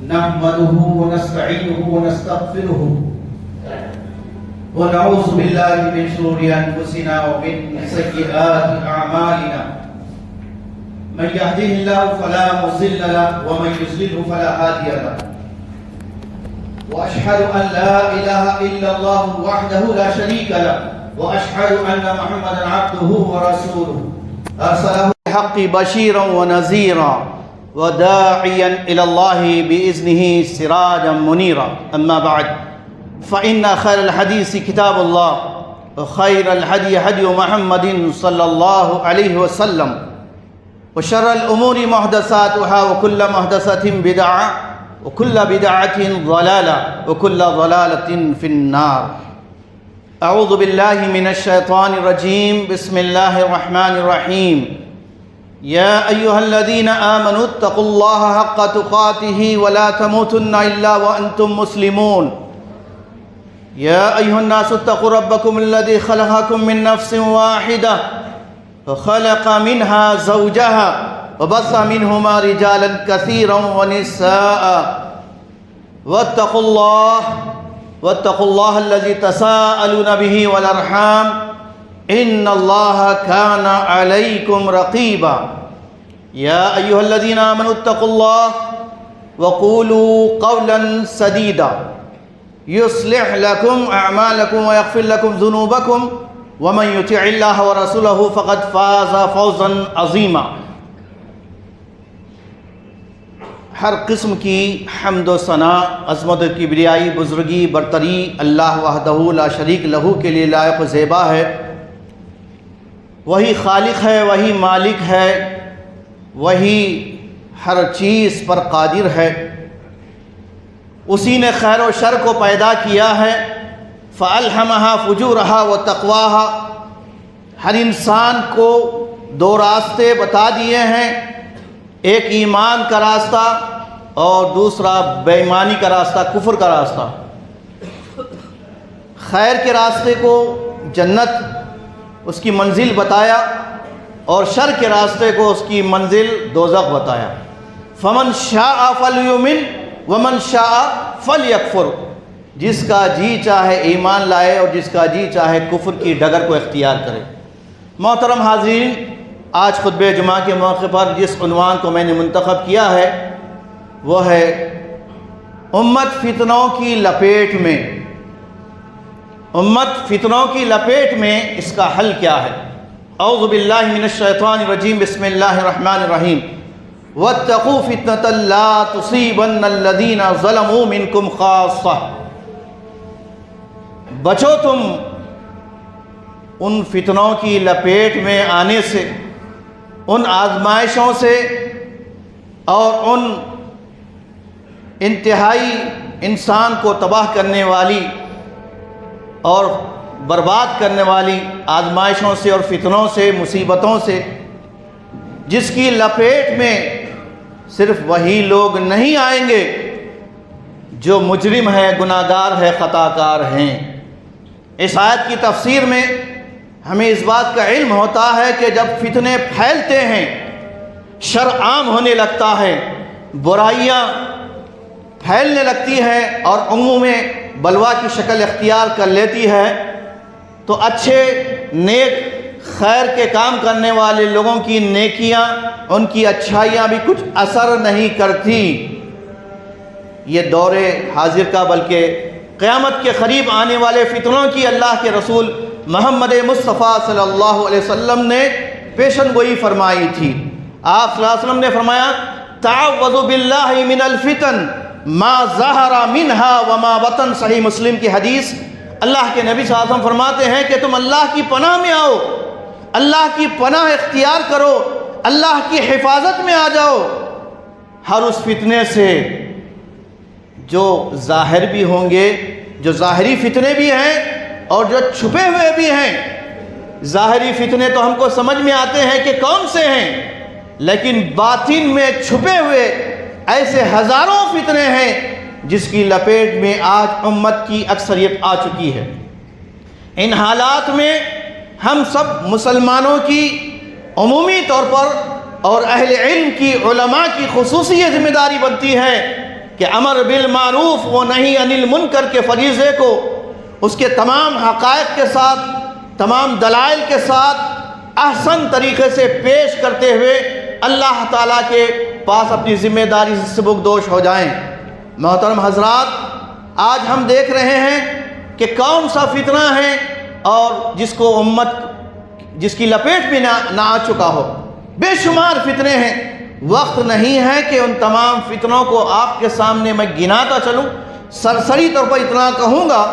نحمده ونستعينه ونستغفره ونعوذ بالله من شرور أنفسنا ومن سيئات أعمالنا من يهده الله فلا مضل له ومن يضلل فلا هادي له وأشهد أن لا إله إلا الله وحده لا شريك له وأشهد أن محمدا عبده ورسوله أرسله بالحق بشيرا ونذيرا وداعيا إلى الله بإذنه سراجا منيرا أما بعد فإن خير الحديث كتاب الله وخير الهدي هدي محمد صلى الله عليه وسلم وشر الأمور محدثاتها وكل محدثة بدعة وكل بدعة ضلالة وكل ضلالة في النار. أعوذ بالله من الشيطان الرجيم. بسم الله الرحمن الرحيم. يا أيها الذين آمنوا اتقوا الله حق تقاته ولا تموتن إلا وأنتم مسلمون. يا أيها الناس اتقوا ربكم الذي خلقكم من نفس واحدة وخلق منها زوجها وبث منهما رجالا كثيرا ونساء واتقوا الله الذي تساءلون به والأرحام إن الله كان عليكم رقيبا. يا أيها الذين آمنوا اتقوا الله وقولوا قولا سديدا يصلح لكم أعمالكم ويغفر لكم ذنوبكم ومن يطع الله ورسوله فقد فاز فوزا عظيما. ہر قسم کی حمد و ثنا، عظمت و کبریائی، بزرگی، برتری اللہ وحدہ لا شریک لہو کے لیے لائق و زیبا ہے. وہی خالق ہے، وہی مالک ہے، وہی ہر چیز پر قادر ہے. اسی نے خیر و شر کو پیدا کیا ہے. فَأَلْهَمَهَا فُجُورَهَا وَتَقْوَاهَا. ہر انسان کو دو راستے بتا دیے ہیں، ایک ایمان کا راستہ اور دوسرا بے ایمانی کا راستہ، کفر کا راستہ. خیر کے راستے کو جنت اس کی منزل بتایا اور شر کے راستے کو اس کی منزل دوزخ بتایا. فمن شاء فلیؤمن ومن شاء فلیکفر. جس کا جی چاہے ایمان لائے اور جس کا جی چاہے کفر کی ڈگر کو اختیار کرے. محترم حاضرین، آج خطبہ جمعہ کے موقع پر جس عنوان کو میں نے منتخب کیا ہے وہ ہے امت فتنوں کی لپیٹ میں. امت فتنوں کی لپیٹ میں اس کا حل کیا ہے؟ اعوذ باللہ من الشیطان الرجیم. بسم اللہ الرحمن الرحیم. واتقوا فتنة لا تصیبن الذین ظلموا منکم خاصہ. بچو تم ان فتنوں کی لپیٹ میں آنے سے، ان آزمائشوں سے اور ان انتہائی انسان کو تباہ کرنے والی اور برباد کرنے والی آزمائشوں سے اور فتنوں سے، مصیبتوں سے، جس کی لپیٹ میں صرف وہی لوگ نہیں آئیں گے جو مجرم ہیں، گناہگار ہیں، خطا کار ہیں. اس آیت کی تفسیر میں ہمیں اس بات کا علم ہوتا ہے کہ جب فتنے پھیلتے ہیں، شر عام ہونے لگتا ہے، برائیاں پھیلنے لگتی ہیں اور عموم میں بلوا کی شکل اختیار کر لیتی ہے، تو اچھے نیک خیر کے کام کرنے والے لوگوں کی نیکیاں، ان کی اچھائیاں بھی کچھ اثر نہیں کرتی. یہ دور حاضر کا بلکہ قیامت کے قریب آنے والے فتنوں کی اللہ کے رسول محمد مصطفیٰ صلی اللہ علیہ وسلم نے پیشن گوئی فرمائی تھی. آپ صلی اللہ علیہ وسلم نے فرمایا تعوذوا باللہ من الفتن ما ظہر منہا وما بطن. صحیح مسلم کی حدیث. اللہ کے نبی صلی اللہ علیہ وسلم فرماتے ہیں کہ تم اللہ کی پناہ میں آؤ، اللہ کی پناہ اختیار کرو، اللہ کی حفاظت میں آ جاؤ ہر اس فتنے سے جو ظاہر بھی ہوں گے، جو ظاہری فتنے بھی ہیں اور جو چھپے ہوئے بھی ہیں. ظاہری فتنے تو ہم کو سمجھ میں آتے ہیں کہ کون سے ہیں، لیکن باطن میں چھپے ہوئے ایسے ہزاروں فتنے ہیں جس کی لپیٹ میں آج امت کی اکثریت آ چکی ہے. ان حالات میں ہم سب مسلمانوں کی عمومی طور پر اور اہل علم کی، علماء کی خصوصی یہ ذمہ داری بنتی ہے کہ امر بالمعروف و نہی عن المنکر کے فریضے کو اس کے تمام حقائق کے ساتھ، تمام دلائل کے ساتھ احسن طریقے سے پیش کرتے ہوئے اللہ تعالیٰ کے پاس اپنی ذمہ داری سے سبکدوش ہو جائیں۔ محترم حضرات، آج ہم دیکھ رہے ہیں کہ کون سا فتنہ ہے اور جس کو امت جس کی لپیٹ میں نہ آ چکا ہو۔ بے شمار فتنے ہیں، وقت نہیں ہے کہ ان تمام فتنوں کو آپ کے سامنے میں گناتا چلوں۔ سرسری طور پر اتنا کہوں گا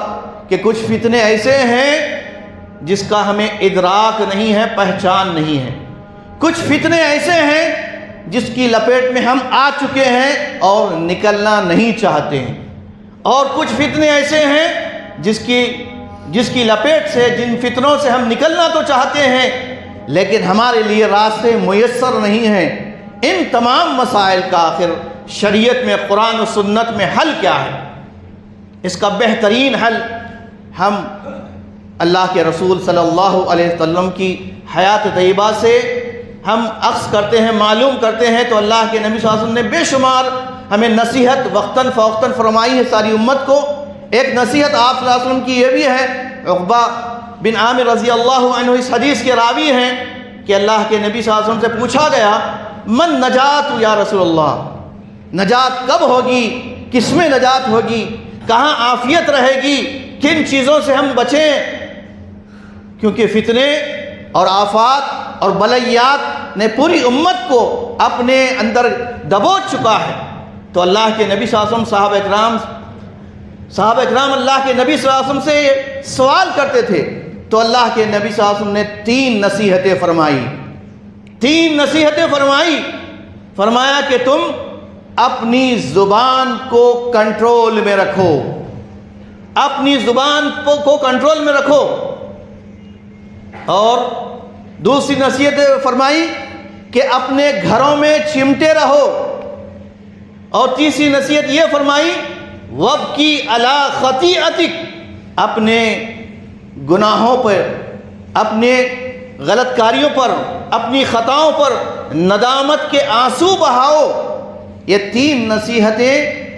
کہ کچھ فتنے ایسے ہیں جس کا ہمیں ادراک نہیں ہے، پہچان نہیں ہے۔ کچھ فتنے ایسے ہیں جس کی لپیٹ میں ہم آ چکے ہیں اور نکلنا نہیں چاہتے ہیں، اور کچھ فتنے ایسے ہیں جس کی لپیٹ سے، جن فتنوں سے ہم نکلنا تو چاہتے ہیں لیکن ہمارے لیے راستے میسر نہیں ہیں۔ ان تمام مسائل کا آخر شریعت میں، قرآن و سنت میں حل کیا ہے؟ اس کا بہترین حل ہم اللہ کے رسول صلی اللہ علیہ وسلم کی حیات طیبہ سے ہم اخذ کرتے ہیں، معلوم کرتے ہیں، تو اللہ کے نبی صلی اللہ علیہ وسلم نے بے شمار ہمیں نصیحت وقتاً فوقتاً فرمائی ہے ساری امت کو۔ ایک نصیحت آپ صلی اللہ علیہ وسلم کی یہ بھی ہے، عقبہ بن عامر رضی اللہ عنہ اس حدیث کے راوی ہیں کہ اللہ کے نبی صلی اللہ علیہ وسلم سے پوچھا گیا، من نجات یا رسول اللہ، نجات کب ہوگی، کس میں نجات ہوگی، کہاں عافیت رہے گی، کن چیزوں سے ہم بچیں؟ کیونکہ فتنے اور آفات اور بلیات نے پوری امت کو اپنے اندر دبوچ چکا ہے۔ تو اللہ کے نبی صلی اللہ علیہ وسلم، صحابہ اکرام اللہ کے نبی صلی اللہ علیہ وسلم سے سوال کرتے تھے، تو اللہ کے نبی صلی اللہ علیہ وسلم نے تین نصیحتیں فرمائی۔ فرمایا کہ تم اپنی زبان کو کنٹرول میں رکھو، اپنی زبان کو کنٹرول میں رکھو، اور دوسری نصیحت فرمائی کہ اپنے گھروں میں چمٹے رہو، اور تیسری نصیحت یہ فرمائی وَابْكِي عَلَىٰ خَطِيئَتِكَ، اپنے گناہوں پر، اپنے غلط کاریوں پر، اپنی خطاؤں پر ندامت کے آنسو بہاؤ۔ یہ تین نصیحتیں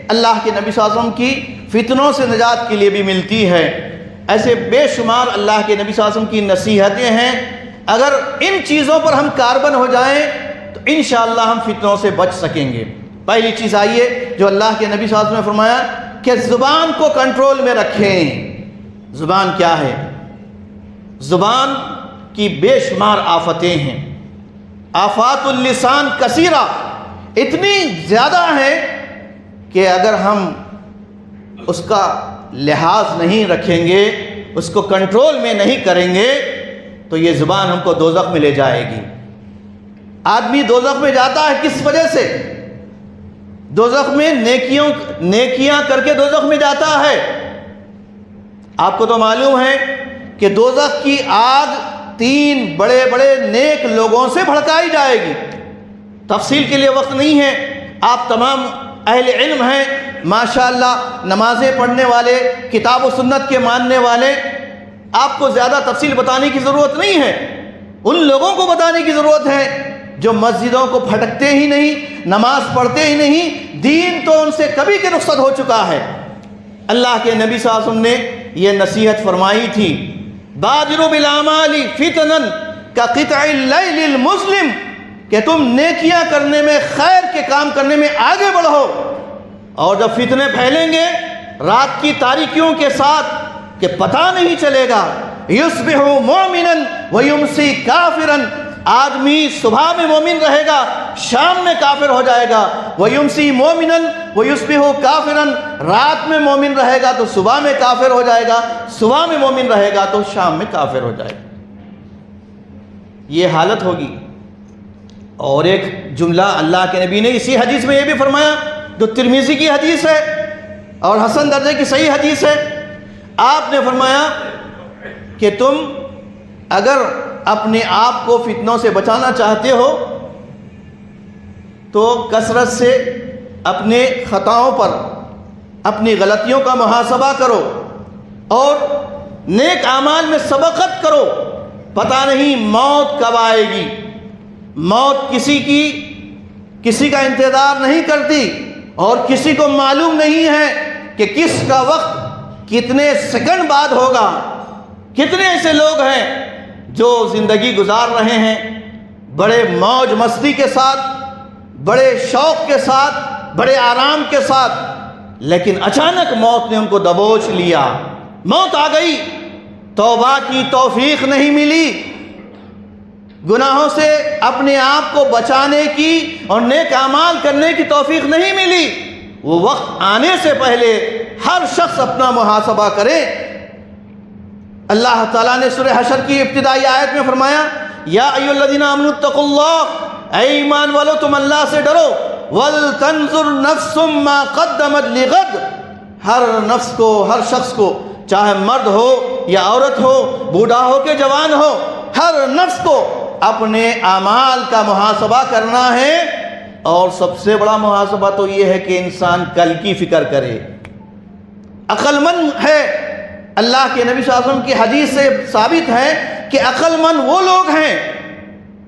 اللہ کے نبی صلی اللہ علیہ وسلم کی فتنوں سے نجات کے لیے بھی ملتی ہے۔ ایسے بے شمار اللہ کے نبی صلی اللہ علیہ وسلم کی نصیحتیں ہیں، اگر ان چیزوں پر ہم کاربن ہو جائیں تو انشاءاللہ ہم فتنوں سے بچ سکیں گے۔ پہلی چیز آئیے جو اللہ کے نبی صلی اللہ علیہ وسلم نے فرمایا کہ زبان کو کنٹرول میں رکھیں۔ زبان کیا ہے؟ زبان کی بے شمار آفتیں ہیں، آفات اللسان کثیرہ، اتنی زیادہ ہیں کہ اگر ہم اس کا لحاظ نہیں رکھیں گے، اس کو کنٹرول میں نہیں کریں گے تو یہ زبان ہم کو دوزخ میں لے جائے گی۔ آدمی دوزخ میں جاتا ہے کس وجہ سے؟ دوزخ میں نیکیاں کر کے دوزخ میں جاتا ہے۔ آپ کو تو معلوم ہے کہ دوزخ کی آگ 3 بڑے بڑے نیک لوگوں سے بھڑکائی جائے گی۔ تفصیل کے لیے وقت نہیں ہے، آپ تمام اہل علم ہیں ماشاءاللہ، نمازیں پڑھنے والے، کتاب و سنت کے ماننے والے، آپ کو زیادہ تفصیل بتانے کی ضرورت نہیں ہے، ان لوگوں کو بتانے کی ضرورت ہے جو مسجدوں کو پھٹکتے ہی نہیں، نماز پڑھتے ہی نہیں، دین تو ان سے کبھی کے رخصت ہو چکا ہے۔ اللہ کے نبی صلی اللہ علیہ وسلم نے یہ نصیحت فرمائی تھی، بادروا بالاعمال فتنا کقطع اللیل المظلم، کہ تم نیکیاں کرنے میں، خیر کے کام کرنے میں آگے بڑھو، اور جب فتنے پھیلیں گے رات کی تاریکیوں کے ساتھ کہ پتہ نہیں چلے گا، یصبح مومنا ویمسی کافرا، آدمی صبح میں مومن رہے گا، شام میں کافر ہو جائے گا، ویمسی مومنا ویصبح کافرا، رات میں مومن رہے گا تو صبح میں کافر ہو جائے گا، صبح میں مومن رہے گا تو شام میں کافر ہو جائے گا، یہ حالت ہوگی۔ اور ایک جملہ اللہ کے نبی نے اسی حدیث میں یہ بھی فرمایا جو ترمذی کی حدیث ہے اور حسن درجے کی صحیح حدیث ہے، آپ نے فرمایا کہ تم اگر اپنے آپ کو فتنوں سے بچانا چاہتے ہو تو کثرت سے اپنے خطاؤں پر، اپنی غلطیوں کا محاسبہ کرو اور نیک اعمال میں سبقت کرو، پتہ نہیں موت کب آئے گی، موت کسی کا انتظار نہیں کرتی اور کسی کو معلوم نہیں ہے کہ کس کا وقت کتنے سیکنڈ بعد ہوگا۔ کتنے ایسے لوگ ہیں جو زندگی گزار رہے ہیں بڑے موج مستی کے ساتھ، بڑے شوق کے ساتھ، بڑے آرام کے ساتھ، لیکن اچانک موت نے ان کو دبوچ لیا، موت آ گئی، توبہ کی توفیق نہیں ملی، گناہوں سے اپنے آپ کو بچانے کی اور نیک اعمال کرنے کی توفیق نہیں ملی۔ وہ وقت آنے سے پہلے ہر شخص اپنا محاسبہ کرے۔ اللہ تعالیٰ نے سورہ حشر کی ابتدائی آیت میں فرمایا یا ایھا الذین آمنوا اتقوا اللہ، اے ایمان والو تم اللہ سے ڈرو، وَلْتَنْظُرْ نَفْسٌ مَّا قَدَّمَتْ لِغَدٍ، ہر نفس کو، ہر شخص کو، چاہے مرد ہو یا عورت ہو، بوڑھا ہو کہ جوان ہو، ہر نفس کو اپنے اعمال کا محاسبہ کرنا ہے۔ اور سب سے بڑا محاسبہ تو یہ ہے کہ انسان کل کی فکر کرے۔ عقل مند ہے، اللہ کے نبی صلی اللہ علیہ وسلم کی حدیث سے ثابت ہے کہ عقل مند وہ لوگ ہیں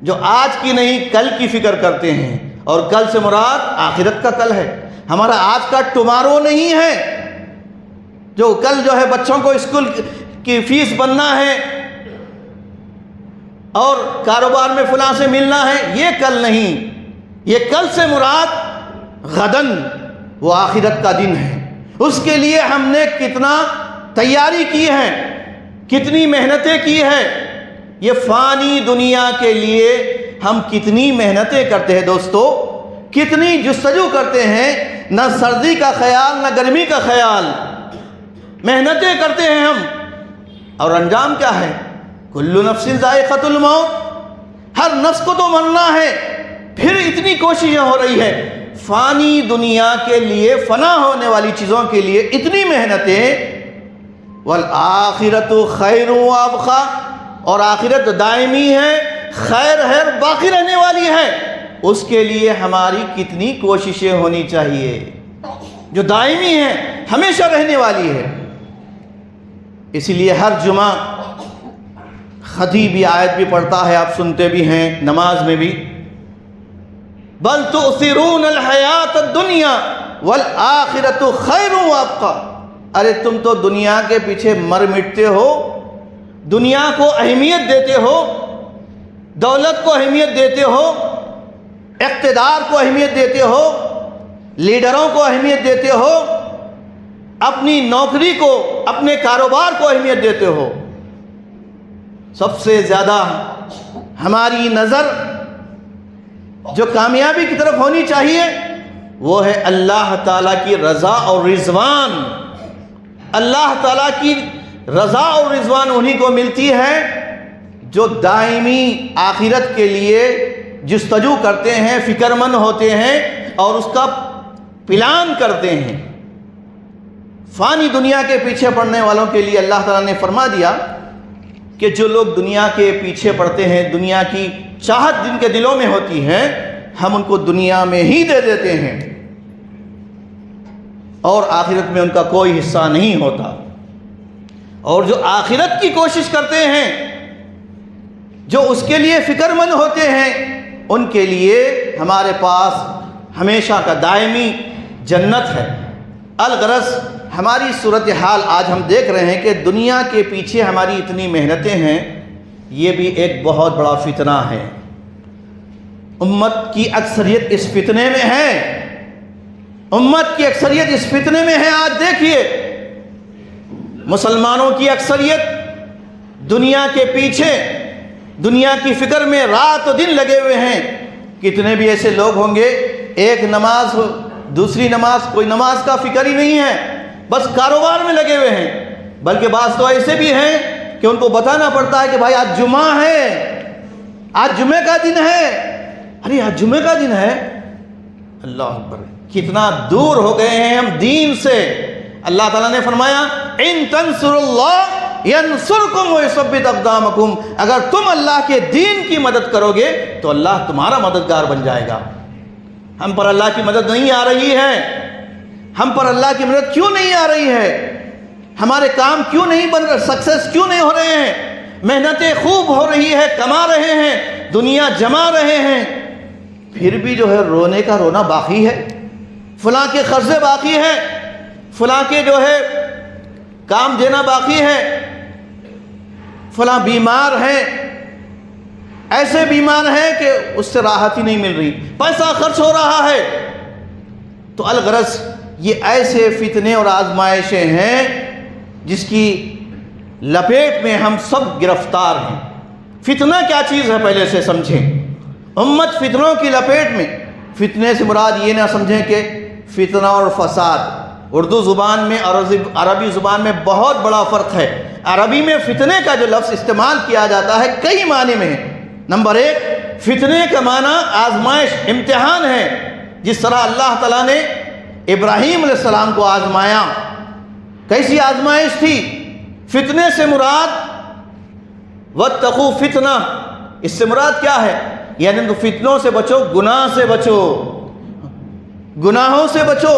جو آج کی نہیں کل کی فکر کرتے ہیں، اور کل سے مراد آخرت کا کل ہے، ہمارا آج کا ٹمارو نہیں ہے۔ جو کل جو ہے بچوں کو اسکول کی فیس بننا ہے اور کاروبار میں فلاں سے ملنا ہے، یہ کل نہیں، یہ کل سے مراد غدن، وہ آخرت کا دن ہے۔ اس کے لیے ہم نے کتنا تیاری کی ہے، کتنی محنتیں کی ہیں۔ یہ فانی دنیا کے لیے ہم کتنی محنتیں کرتے ہیں دوستو، کتنی جستجو کرتے ہیں، نہ سردی کا خیال نہ گرمی کا خیال، محنتیں کرتے ہیں ہم، اور انجام کیا ہے؟ کل نفس ذائقۃ الموت، ہر نفس کو تو مرنا ہے، پھر اتنی کوششیں ہو رہی ہے فانی دنیا کے لیے، فنا ہونے والی چیزوں کے لیے اتنی محنتیں۔ والآخرۃ خیر وابقیٰ، اور آخرت دائمی ہے، خیر ہے، باقی رہنے والی ہے، اس کے لیے ہماری کتنی کوششیں ہونی چاہیے، جو دائمی ہے، ہمیشہ رہنے والی ہے۔ اسی لیے ہر جمعہ خطیب یہ آیت بھی پڑھتا ہے، آپ سنتے بھی ہیں نماز میں بھی، بل تؤثرون الحیات الدنیا والآخرۃ خیر وابقیٰ، ارے تم تو دنیا کے پیچھے مر مٹتے ہو، دنیا کو اہمیت دیتے ہو، دولت کو اہمیت دیتے ہو، اقتدار کو اہمیت دیتے ہو، لیڈروں کو اہمیت دیتے ہو، اپنی نوکری کو، اپنے کاروبار کو اہمیت دیتے ہو۔ سب سے زیادہ ہماری نظر جو کامیابی کی طرف ہونی چاہیے وہ ہے اللہ تعالیٰ کی رضا اور رضوان۔ اللہ تعالیٰ کی رضا اور رضوان انہی کو ملتی ہے جو دائمی آخرت کے لیے جستجو کرتے ہیں، فکر مند ہوتے ہیں اور اس کا پلان کرتے ہیں۔ فانی دنیا کے پیچھے پڑنے والوں کے لیے اللہ تعالیٰ نے فرما دیا کہ جو لوگ دنیا کے پیچھے پڑتے ہیں، دنیا کی چاہت جن کے دلوں میں ہوتی ہے، ہم ان کو دنیا میں ہی دے دیتے ہیں اور آخرت میں ان کا کوئی حصہ نہیں ہوتا۔ اور جو آخرت کی کوشش کرتے ہیں، جو اس کے لیے فکر مند ہوتے ہیں، ان کے لیے ہمارے پاس ہمیشہ کا دائمی جنت ہے۔ الغرض ہماری صورتحال آج ہم دیکھ رہے ہیں کہ دنیا کے پیچھے ہماری اتنی محنتیں ہیں، یہ بھی ایک بہت بڑا فتنہ ہے۔ امت کی اکثریت اس فتنے میں ہے، امت کی اکثریت اس فتنے میں ہے۔ آج دیکھیے مسلمانوں کی اکثریت دنیا کے پیچھے، دنیا کی فکر میں رات و دن لگے ہوئے ہیں۔ کتنے بھی ایسے لوگ ہوں گے، ایک نماز ہو، دوسری نماز، کوئی نماز کا فکر ہی نہیں ہے، بس کاروبار میں لگے ہوئے ہیں۔ بلکہ بعض تو ایسے بھی ہیں کہ ان کو بتانا پڑتا ہے کہ بھائی آج جمعہ ہے، آج جمعے کا دن ہے۔ ارے آج جمعے کا دن ہے، اللہ اکبر، کتنا دور ہو گئے ہیں ہم دین سے۔ اللہ تعالیٰ نے فرمایا ان تنصروا اللہ ینصرکم ویثبت اقدامکم، اگر تم اللہ کے دین کی مدد کرو گے تو اللہ تمہارا مددگار بن جائے گا۔ ہم پر اللہ کی مدد نہیں آ رہی ہے، ہم پر اللہ کی مدد کیوں نہیں آ رہی ہے؟ ہمارے کام کیوں نہیں بن رہے، سکسیس کیوں نہیں ہو رہے ہیں؟ محنتیں خوب ہو رہی ہے، کما رہے ہیں، دنیا جما رہے ہیں، پھر بھی جو ہے رونے کا رونا باقی ہے، فلاں کے قرضے باقی ہیں، فلاں کے جو ہے کام دینا باقی ہے، فلاں بیمار ہیں، ایسے بیمار ہیں کہ اس سے راحت ہی نہیں مل رہی، پیسہ خرچ ہو رہا ہے۔ تو الغرض یہ ایسے فتنے اور آزمائشیں ہیں جس کی لپیٹ میں ہم سب گرفتار ہیں۔ فتنہ کیا چیز ہے پہلے سے سمجھیں۔ امت فتنوں کی لپیٹ میں، فتنے سے مراد یہ نہ سمجھیں کہ فتنہ اور فساد، اردو زبان میں اور عربی زبان میں بہت بڑا فرق ہے۔ عربی میں فتنے کا جو لفظ استعمال کیا جاتا ہے کئی معنی میں ہے۔ نمبر ایک، فتنے کا معنی آزمائش، امتحان ہے، جس طرح اللہ تعالیٰ نے ابراہیم علیہ السلام کو آزمایا۔ کیسی آزمائش تھی؟ فتنے سے مراد واتقوا فتنہ، اس سے مراد کیا ہے؟ یعنی تو فتنوں سے بچو، گناہ سے بچو، گناہوں سے بچو،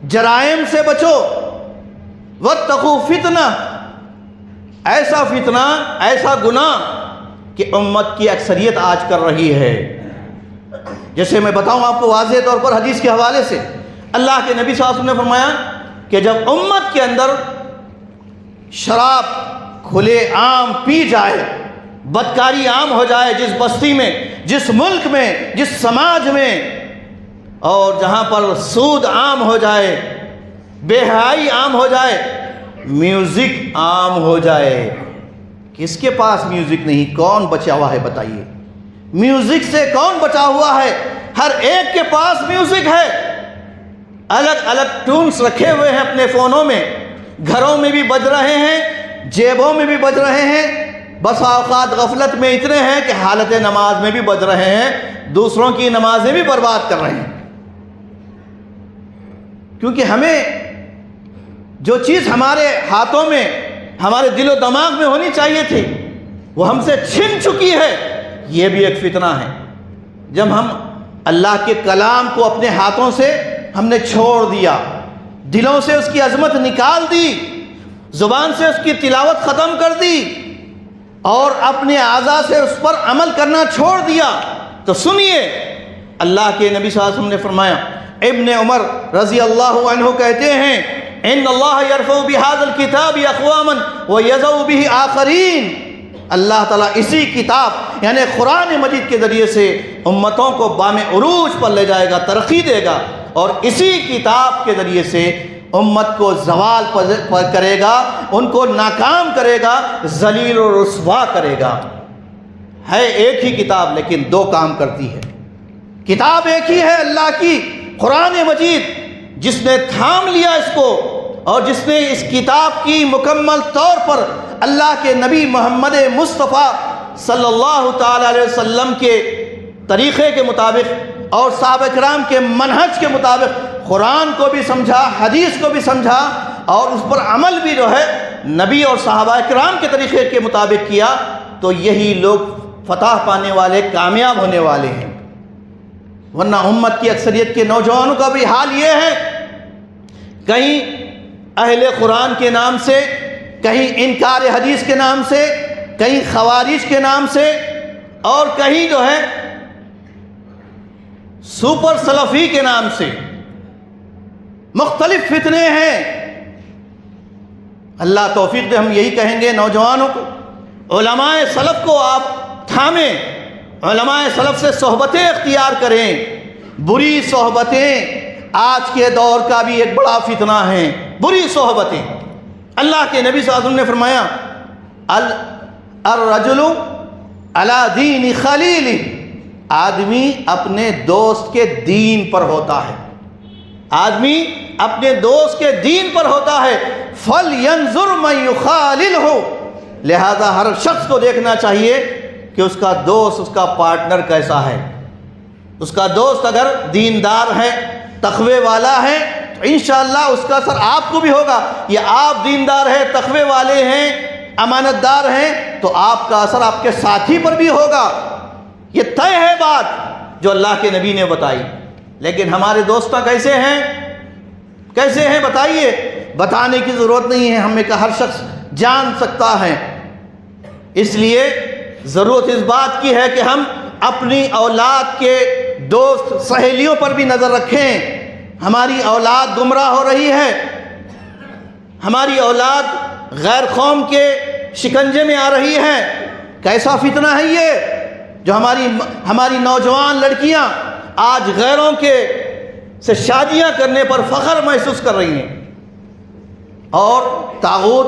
جرائم سے بچو۔ واتقوا فتنہ، ایسا فتنہ، ایسا گناہ کہ امت کی اکثریت آج کر رہی ہے۔ جیسے میں بتاؤں آپ کو واضح طور پر حدیث کے حوالے سے، اللہ کے نبی صلی اللہ علیہ وسلم نے فرمایا کہ جب امت کے اندر شراب کھلے عام پی جائے، بدکاری عام ہو جائے، جس بستی میں، جس ملک میں، جس سماج میں، اور جہاں پر سود عام ہو جائے، بے حیائی عام ہو جائے، میوزک عام ہو جائے۔ کس کے پاس میوزک نہیں؟ کون بچا ہوا ہے بتائیے؟ میوزک سے کون بچا ہوا ہے؟ ہر ایک کے پاس میوزک ہے، الگ الگ ٹونز رکھے ہوئے ہیں اپنے فونوں میں، گھروں میں بھی بج رہے ہیں، جیبوں میں بھی بج رہے ہیں، بس اوقات غفلت میں اتنے ہیں کہ حالت نماز میں بھی بج رہے ہیں، دوسروں کی نمازیں بھی برباد کر رہے ہیں۔ کیونکہ ہمیں جو چیز ہمارے ہاتھوں میں، ہمارے دل و دماغ میں ہونی چاہیے تھی، وہ ہم سے چھن چکی ہے۔ یہ بھی ایک فتنہ ہے۔ جب ہم اللہ کے کلام کو اپنے ہاتھوں سے ہم نے چھوڑ دیا، دلوں سے اس کی عظمت نکال دی، زبان سے اس کی تلاوت ختم کر دی، اور اپنے اعضاء سے اس پر عمل کرنا چھوڑ دیا، تو سنیے اللہ کے نبی صلی اللہ علیہ وسلم نے فرمایا، ابن عمر رضی اللہ عنہ کہتے ہیں، ان اللہ یرفع بہذا الکتاب اقواما ویضع بہ آخرین۔ اللہ تعالیٰ اسی کتاب یعنی قرآن مجید کے ذریعے سے امتوں کو بام عروج پر لے جائے گا، ترقی دے گا، اور اسی کتاب کے ذریعے سے امت کو زوال پر کرے گا، ان کو ناکام کرے گا، ذلیل و رسوا کرے گا۔ ہے ایک ہی کتاب لیکن دو کام کرتی ہے۔ کتاب ایک ہی ہے اللہ کی، قرآن مجید، جس نے تھام لیا اس کو اور جس نے اس کتاب کی مکمل طور پر اللہ کے نبی محمد مصطفیٰ صلی اللہ تعالی علیہ وسلم کے طریقے کے مطابق اور صحابہ کرام کے منہج کے مطابق قرآن کو بھی سمجھا، حدیث کو بھی سمجھا، اور اس پر عمل بھی جو ہے نبی اور صحابہ کرام کے طریقے کے مطابق کیا، تو یہی لوگ فتح پانے والے، کامیاب ہونے والے ہیں۔ ورنہ امت کی اکثریت کے نوجوانوں کا بھی حال یہ ہے، کہیں اہل قرآن کے نام سے، کہیں انکار حدیث کے نام سے، کہیں خوارج کے نام سے، اور کہیں جو ہے سپر سلفی کے نام سے مختلف فتنے ہیں۔ اللہ توفیق دے، ہم یہی کہیں گے نوجوانوں کو، علماء سلف کو آپ تھامیں، علماء سلف سے صحبتیں اختیار کریں۔ بری صحبتیں آج کے دور کا بھی ایک بڑا فتنہ ہے، بری صحبتیں۔ اللہ کے نبی صلی اللہ علیہ وسلم نے فرمایا، الرجل علی دین خلیل، آدمی اپنے دوست کے دین پر ہوتا ہے، آدمی اپنے دوست کے دین پر ہوتا ہے۔ فَلْيَنْظُرْ مَنْ يُخَالِلْهُ، لہذا ہر شخص کو دیکھنا چاہیے کہ اس کا دوست، اس کا پارٹنر کیسا ہے۔ اس کا دوست اگر دیندار ہے، تقوی والا ہے، تو انشاءاللہ اس کا اثر آپ کو بھی ہوگا۔ یہ آپ دیندار ہیں، تقوی والے ہیں، امانت دار ہیں، تو آپ کا اثر آپ کے ساتھی پر بھی ہوگا۔ یہ طے ہے بات جو اللہ کے نبی نے بتائی۔ لیکن ہمارے دوست کیسے ہیں؟ کیسے ہیں بتائیے؟ بتانے کی ضرورت نہیں ہے، ہمیں کہ ہر شخص جان سکتا ہے۔ اس لیے ضرورت اس بات کی ہے کہ ہم اپنی اولاد کے دوست سہیلیوں پر بھی نظر رکھیں۔ ہماری اولاد گمراہ ہو رہی ہے، ہماری اولاد غیر قوم کے شکنجے میں آ رہی ہے۔ کیسا فتنہ ہے یہ جو ہماری نوجوان لڑکیاں آج غیروں کے سے شادیاں کرنے پر فخر محسوس کر رہی ہیں، اور طاغوت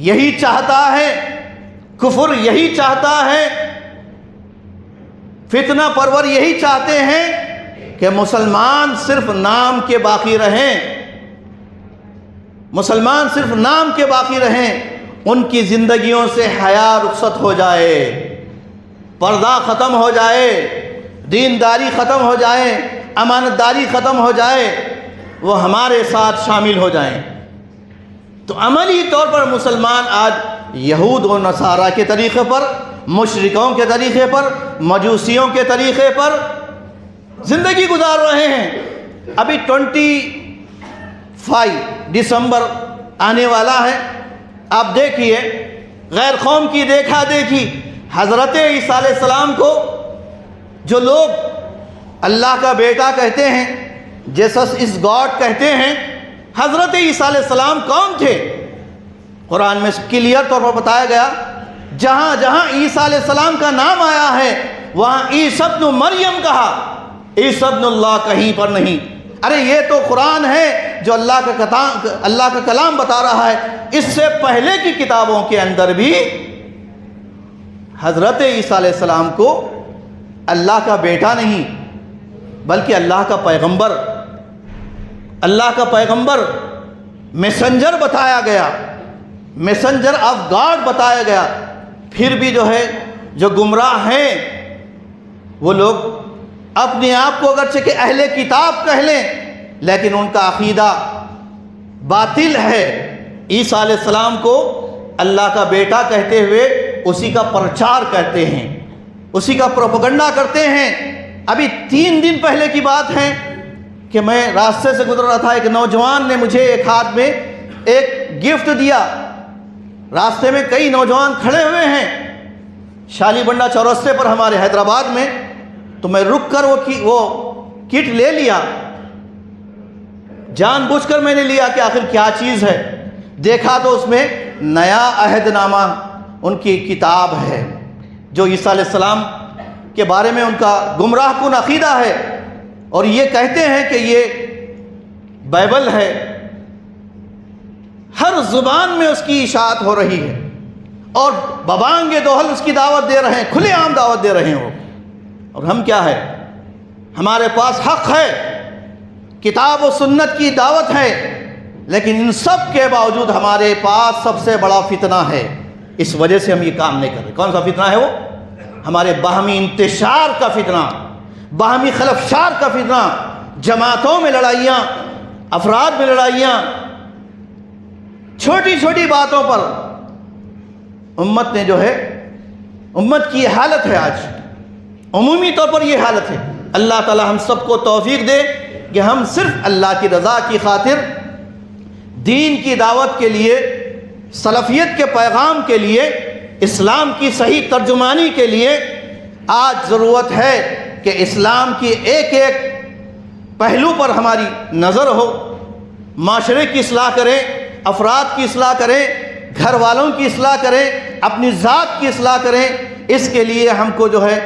یہی چاہتا ہے، کفر یہی چاہتا ہے، فتنہ پرور یہی چاہتے ہیں کہ مسلمان صرف نام کے باقی رہیں، مسلمان صرف نام کے باقی رہیں، ان کی زندگیوں سے حیا رخصت ہو جائے، پردہ ختم ہو جائے، دینداری ختم ہو جائے، امانت داری ختم ہو جائے، وہ ہمارے ساتھ شامل ہو جائیں۔ تو عملی طور پر مسلمان آج یہود و نصارہ کے طریقے پر، مشرکوں کے طریقے پر، مجوسیوں کے طریقے پر زندگی گزار رہے ہیں۔ ابھی 25 دسمبر آنے والا ہے، آپ دیکھیے غیر قوم کی دیکھا دیکھی، حضرت عیسیٰ علیہ السلام کو جو لوگ اللہ کا بیٹا کہتے ہیں، جیسس از گاڈ کہتے ہیں، حضرت عیسیٰ علیہ السلام کون تھے؟ قرآن میں کلیئر طور پر بتایا گیا، جہاں جہاں عیسیٰ علیہ السلام کا نام آیا ہے وہاں عیسیٰ ابن مریم کہا، عیسیٰ ابن اللہ کہیں پر نہیں۔ ارے یہ تو قرآن ہے جو اللہ کا کلام بتا رہا ہے۔ اس سے پہلے کی کتابوں کے اندر بھی حضرت عیسیٰ علیہ السلام کو اللہ کا بیٹا نہیں بلکہ اللہ کا پیغمبر میسنجر بتایا گیا، میسنجر آف گاڈ بتایا گیا۔ پھر بھی جو ہے جو گمراہ ہیں وہ لوگ اپنے آپ کو اگرچہ کہ اہل کتاب کہہ لیں لیکن ان کا عقیدہ باطل ہے، عیسیٰ علیہ السلام کو اللہ کا بیٹا کہتے ہوئے اسی کا پرچار کرتے ہیں، اسی کا پروپیگنڈا کرتے ہیں۔ ابھی 3 دن پہلے کی بات ہے کہ میں راستے سے گزر رہا تھا، ایک نوجوان نے مجھے ایک ہاتھ میں ایک گفٹ دیا۔ راستے میں کئی نوجوان کھڑے ہوئے ہیں شالی بنڈا چورستے پر ہمارے حیدرآباد میں، تو میں رک کر وہ کٹ لے لیا، جان بوجھ کر میں نے لیا کہ آخر کیا چیز ہے۔ دیکھا تو اس میں نیا عہد نامہ ان کی کتاب ہے جو عیسیٰ علیہ السلام کے بارے میں ان کا گمراہ کن عقیدہ ہے، اور یہ کہتے ہیں کہ یہ بائبل ہے، ہر زبان میں اس کی اشاعت ہو رہی ہے، اور ببانگ دوہل اس کی دعوت دے رہے ہیں، کھلے عام دعوت دے رہے ہیں وہ۔ اور ہم کیا ہے؟ ہمارے پاس حق ہے، کتاب و سنت کی دعوت ہے، لیکن ان سب کے باوجود ہمارے پاس سب سے بڑا فتنہ ہے، اس وجہ سے ہم یہ کام نہیں کر رہے۔ کون سا فتنہ ہے وہ؟ ہمارے باہمی انتشار کا فتنہ، باہمی خلفشار کا فتنہ، جماعتوں میں لڑائیاں، افراد میں لڑائیاں، چھوٹی چھوٹی باتوں پر امت نے جو ہے، امت کی یہ حالت ہے، آج عمومی طور پر یہ حالت ہے۔ اللہ تعالی ہم سب کو توفیق دے کہ ہم صرف اللہ کی رضا کی خاطر دین کی دعوت کے لیے، سلفیت کے پیغام کے لیے، اسلام کی صحیح ترجمانی کے لیے آج ضرورت ہے کہ اسلام کی ایک ایک پہلو پر ہماری نظر ہو، معاشرے کی اصلاح کریں، افراد کی اصلاح کریں، گھر والوں کی اصلاح کریں، اپنی ذات کی اصلاح کریں۔ اس کے لیے ہم کو جو ہے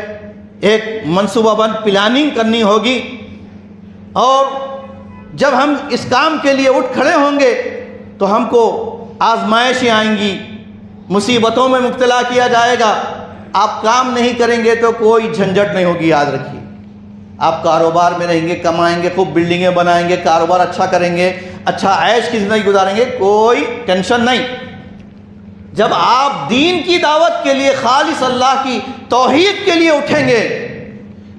ایک منصوبہ بند پلاننگ کرنی ہوگی، اور جب ہم اس کام کے لیے اٹھ کھڑے ہوں گے تو ہم کو آزمائشیں آئیں گی، مصیبتوں میں مبتلا کیا جائے گا۔ آپ کام نہیں کریں گے تو کوئی جھنجھٹ نہیں ہوگی، یاد رکھیے۔ آپ کاروبار میں رہیں گے، کمائیں گے، خوب بلڈنگیں بنائیں گے، کاروبار اچھا کریں گے، اچھا عیش کی زندگی گزاریں گے، کوئی ٹینشن نہیں۔ جب آپ دین کی دعوت کے لیے، خالص اللہ کی توحید کے لیے اٹھیں گے،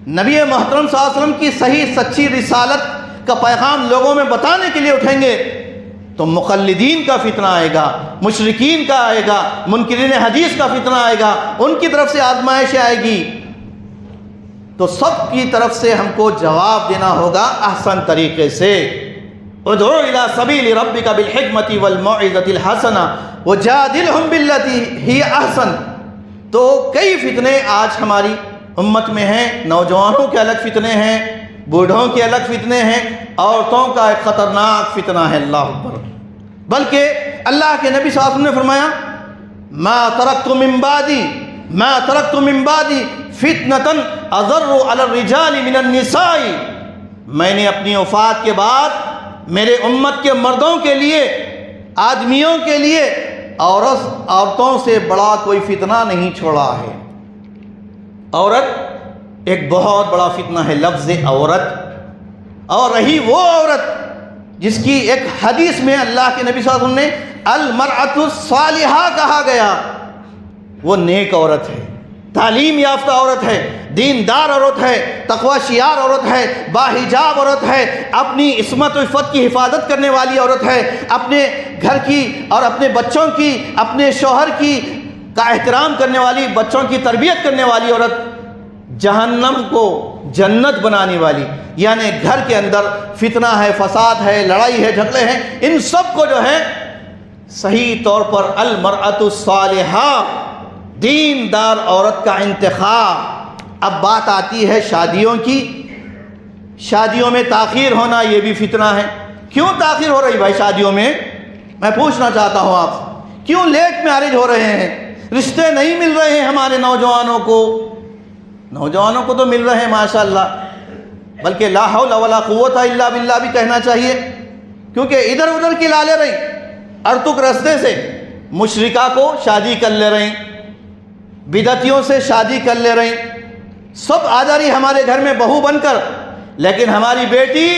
نبی محترم صلی اللہ علیہ وسلم کی صحیح سچی رسالت کا پیغام لوگوں میں بتانے کے لیے اٹھیں گے، تو مقلدین کا فتنہ آئے گا، مشرکین کا آئے گا، منکرین حدیث کا فتنہ آئے گا، ان کی طرف سے آزمائش آئے گی۔ تو سب کی طرف سے ہم کو جواب دینا ہوگا احسن طریقے سے۔ ادعو الی سبیل ربک بالحکمۃ والموعظۃ الحسنہ وجادلہم باللتی ہی احسن۔ تو کئی فتنے آج ہماری امت میں ہیں، نوجوانوں کے الگ فتنے ہیں، بوڑھوں کے الگ فتنے ہیں، عورتوں کا ایک خطرناک فتنہ ہے، اللہ اکبر۔ بلکہ اللہ کے نبی صلی اللہ علیہ وسلم نے فرمایا ما ترکت من بعدی فتنة اضر علی الرجال من النساء، میں نے اپنی وفات کے بعد میرے امت کے مردوں کے لیے، آدمیوں کے لیے عورتوں سے بڑا کوئی فتنہ نہیں چھوڑا ہے۔ عورت ایک بہت بڑا فتنہ ہے، لفظ عورت، اور رہی وہ عورت جس کی ایک حدیث میں اللہ کے نبی صلی اللہ علیہ وسلم نے المرأۃ الصالحہ کہا گیا، وہ نیک عورت ہے، تعلیم یافتہ عورت ہے، دیندار عورت ہے، تقوی شیار عورت ہے، باحجاب عورت ہے، اپنی عصمت و عفت کی حفاظت کرنے والی عورت ہے، اپنے گھر کی اور اپنے بچوں کی، اپنے شوہر کی کا احترام کرنے والی، بچوں کی تربیت کرنے والی عورت، جہنم کو جنت بنانے والی۔ یعنی گھر کے اندر فتنہ ہے، فساد ہے، لڑائی ہے، جھگڑے ہیں، ان سب کو جو ہے صحیح طور پر المرأۃ الصالحہ، دیندار عورت کا انتخاب۔ اب بات آتی ہے شادیوں کی۔ شادیوں میں تاخیر ہونا یہ بھی فتنہ ہے۔ کیوں تاخیر ہو رہی بھائی شادیوں میں؟ میں پوچھنا چاہتا ہوں آپ سے، کیوں لیٹ میرج ہو رہے ہیں؟ رشتے نہیں مل رہے ہیں ہمارے نوجوانوں کو؟ نوجوانوں کو تو مل رہے ہیں ماشاءاللہ، بلکہ لا حول ولا قوت الا باللہ بھی کہنا چاہیے، کیونکہ ادھر ادھر کی لالے رہی، ارتک رستے سے مشرکہ کو شادی کر لے رہی، بدعتیوں سے شادی کر لے رہی، سب آ جا رہی ہمارے گھر میں بہو بن کر، لیکن ہماری بیٹی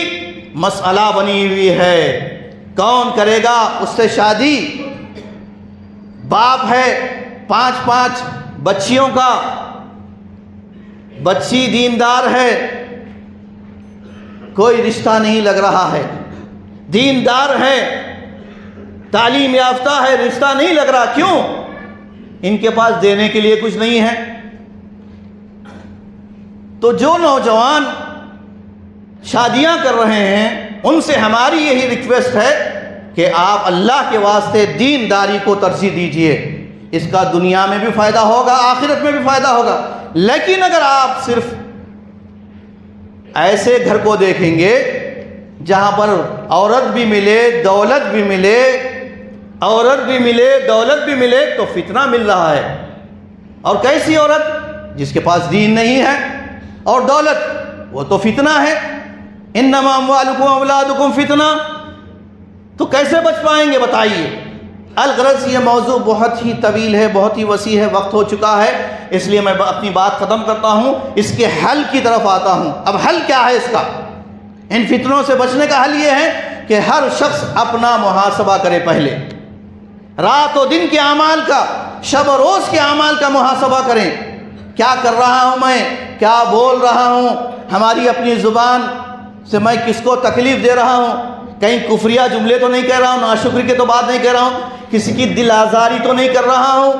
مسئلہ بنی ہوئی ہے، کون کرے گا اس سے شادی؟ باپ ہے 5 بچیوں کا، بچی دیندار ہے، کوئی رشتہ نہیں لگ رہا ہے، دیندار ہے، تعلیم یافتہ ہے، رشتہ نہیں لگ رہا۔ کیوں؟ ان کے پاس دینے کے لیے کچھ نہیں ہے۔ تو جو نوجوان شادیاں کر رہے ہیں ان سے ہماری یہی ریکویسٹ ہے کہ آپ اللہ کے واسطے دینداری کو ترجیح دیجئے، اس کا دنیا میں بھی فائدہ ہوگا، آخرت میں بھی فائدہ ہوگا۔ لیکن اگر آپ صرف ایسے گھر کو دیکھیں گے جہاں پر عورت بھی ملے، دولت بھی ملے، عورت بھی ملے، دولت بھی ملے، تو فتنہ مل رہا ہے۔ اور کیسی عورت؟ جس کے پاس دین نہیں ہے اور دولت، وہ تو فتنہ ہے۔ انما اموالکم اولادکم فتنہ، تو کیسے بچ پائیں گے بتائیے؟ الغرض یہ موضوع بہت ہی طویل ہے، بہت ہی وسیع ہے، وقت ہو چکا ہے، اس لیے میں اپنی بات ختم کرتا ہوں، اس کے حل کی طرف آتا ہوں۔ اب حل کیا ہے اس کا؟ ان فتنوں سے بچنے کا حل یہ ہے کہ ہر شخص اپنا محاسبہ کرے، پہلے رات و دن کے اعمال کا، شب و روز کے اعمال کا محاسبہ کریں۔ کیا کر رہا ہوں میں؟ کیا بول رہا ہوں؟ ہماری اپنی زبان سے میں کس کو تکلیف دے رہا ہوں؟ کہیں کفریہ جملے تو نہیں کہہ رہا ہوں، ناشکری کے تو بات نہیں کہہ رہا ہوں، کسی کی دل آزاری تو نہیں کر رہا ہوں،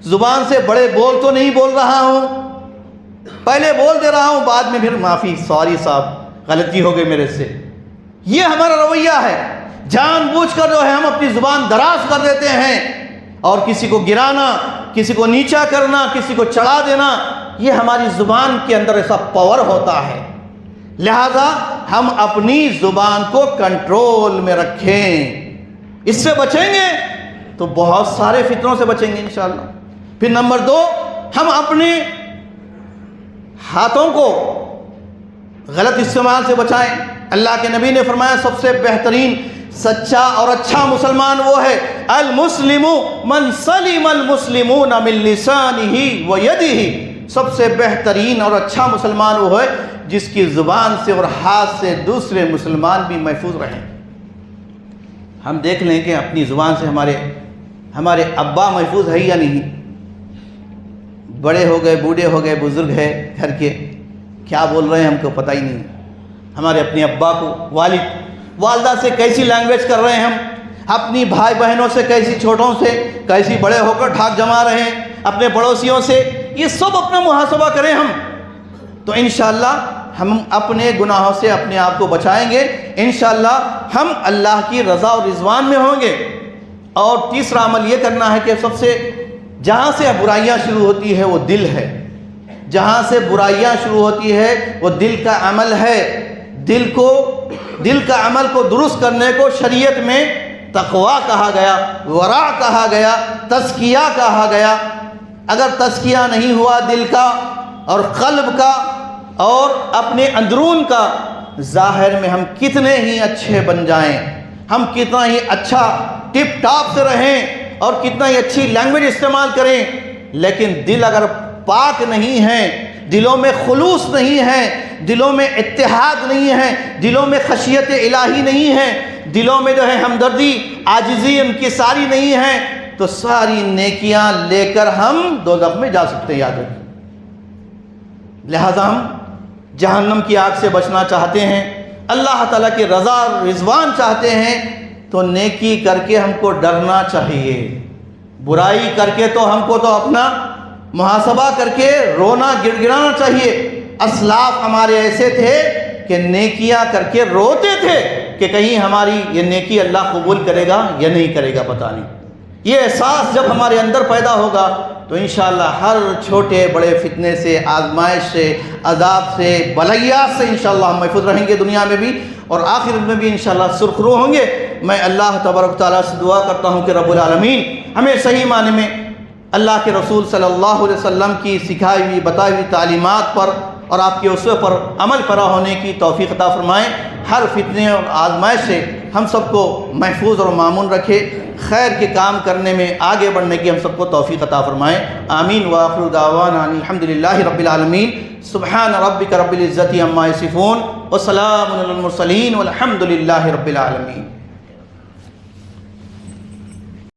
زبان سے بڑے بول تو نہیں بول رہا ہوں، پہلے بول دے رہا ہوں، بعد میں پھر معافی، سوری صاحب غلطی ہو گئی میرے سے۔ یہ ہمارا رویہ ہے، جان بوجھ کر جو ہے ہم اپنی زبان دراز کر دیتے ہیں، اور کسی کو گرانا، کسی کو نیچا کرنا، کسی کو چڑھا دینا، یہ ہماری زبان کے اندر ایسا پاور ہوتا ہے۔ لہذا ہم اپنی زبان کو کنٹرول میں رکھیں، اس سے بچیں گے تو بہت سارے فتنوں سے بچیں گے انشاءاللہ۔ پھر نمبر 2، ہم اپنے ہاتھوں کو غلط استعمال سے بچائیں۔ اللہ کے نبی نے فرمایا سب سے بہترین، سچا اور اچھا مسلمان وہ ہے المسلم من سلم المسلمون من لسانہ و یدہ، سب سے بہترین اور اچھا مسلمان وہ ہے جس کی زبان سے اور ہاتھ سے دوسرے مسلمان بھی محفوظ رہیں۔ ہم دیکھ لیں کہ اپنی زبان سے ہمارے ابا محفوظ ہے یا نہیں؟ بڑے ہو گئے، بوڑھے ہو گئے، بزرگ ہے گھر کے، کیا بول رہے ہیں ہم کو پتہ ہی نہیں۔ ہمارے اپنے ابا کو، والدہ سے کیسی لینگویج کر رہے ہیں ہم، اپنی بھائی بہنوں سے کیسی، چھوٹوں سے کیسی، بڑے ہو کر ٹھاک جما رہے ہیں، اپنے پڑوسیوں سے، یہ سب اپنا محاسبہ کریں ہم، تو انشاءاللہ ہم اپنے گناہوں سے اپنے آپ کو بچائیں گے، انشاءاللہ ہم اللہ کی رضا اور رضوان میں ہوں گے۔ اور تیسرا عمل یہ کرنا ہے کہ سب سے جہاں سے برائیاں شروع ہوتی ہے وہ دل ہے، جہاں سے برائیاں شروع ہوتی ہے وہ دل کا عمل ہے۔ دل کا عمل کو درست کرنے کو شریعت میں تقویٰ کہا گیا، ورع کہا گیا، تزکیہ کہا گیا۔ اگر تزکیہ نہیں ہوا دل کا اور قلب کا اور اپنے اندرون کا، ظاہر میں ہم کتنے ہی اچھے بن جائیں، ہم کتنا ہی اچھا ٹپ ٹاپ سے رہیں اور کتنا ہی اچھی لینگویج استعمال کریں، لیکن دل اگر پاک نہیں ہے، دلوں میں خلوص نہیں ہے، دلوں میں اتحاد نہیں ہے، دلوں میں خشیت الہی نہیں ہے، دلوں میں جو ہے ہمدردی، عاجزی، انکساری نہیں ہے، تو ساری نیکیاں لے کر ہم دوزخ میں جا سکتے ہیں، یاد رکھیں۔ لہذا ہم جہنم کی آگ سے بچنا چاہتے ہیں، اللہ تعالیٰ کی رضا اور رضوان چاہتے ہیں، تو نیکی کر کے ہم کو ڈرنا چاہیے، برائی کر کے تو ہم کو تو اپنا محاسبہ کر کے رونا گڑ گڑانا چاہیے۔ اسلاف ہمارے ایسے تھے کہ نیکیاں کر کے روتے تھے کہ کہیں ہماری یہ نیکی اللہ قبول کرے گا یا نہیں کرے گا، پتہ نہیں۔ یہ احساس جب ہمارے اندر پیدا ہوگا تو انشاءاللہ ہر چھوٹے بڑے فتنے سے، آزمائش سے، عذاب سے، بلیات سے انشاءاللہ ہم محفوظ رہیں گے، دنیا میں بھی اور آخرت میں بھی انشاءاللہ سرخرو ہوں گے۔ میں اللہ تبارک و تعالیٰ سے دعا کرتا ہوں کہ رب العالمین ہمیں صحیح معنی میں اللہ کے رسول صلی اللہ علیہ وسلم کی سکھائی ہوئی بتائی ہوئی تعلیمات پر اور آپ کے اسوے پر عمل پیرا ہونے کی توفیق عطا فرمائیں۔ ہر فتنے اور آزمائش سے ہم سب کو محفوظ اور مامون رکھے، خیر کے کام کرنے میں آگے بڑھنے کی ہم سب کو توفیق عطا فرمائیں۔ آمین۔ وآخر دعوانا الحمدللہ رب العالمین۔ سبحان ربک رب العزت عما یصفون وسلام علی المرسلین والحمدللہ رب العالمین۔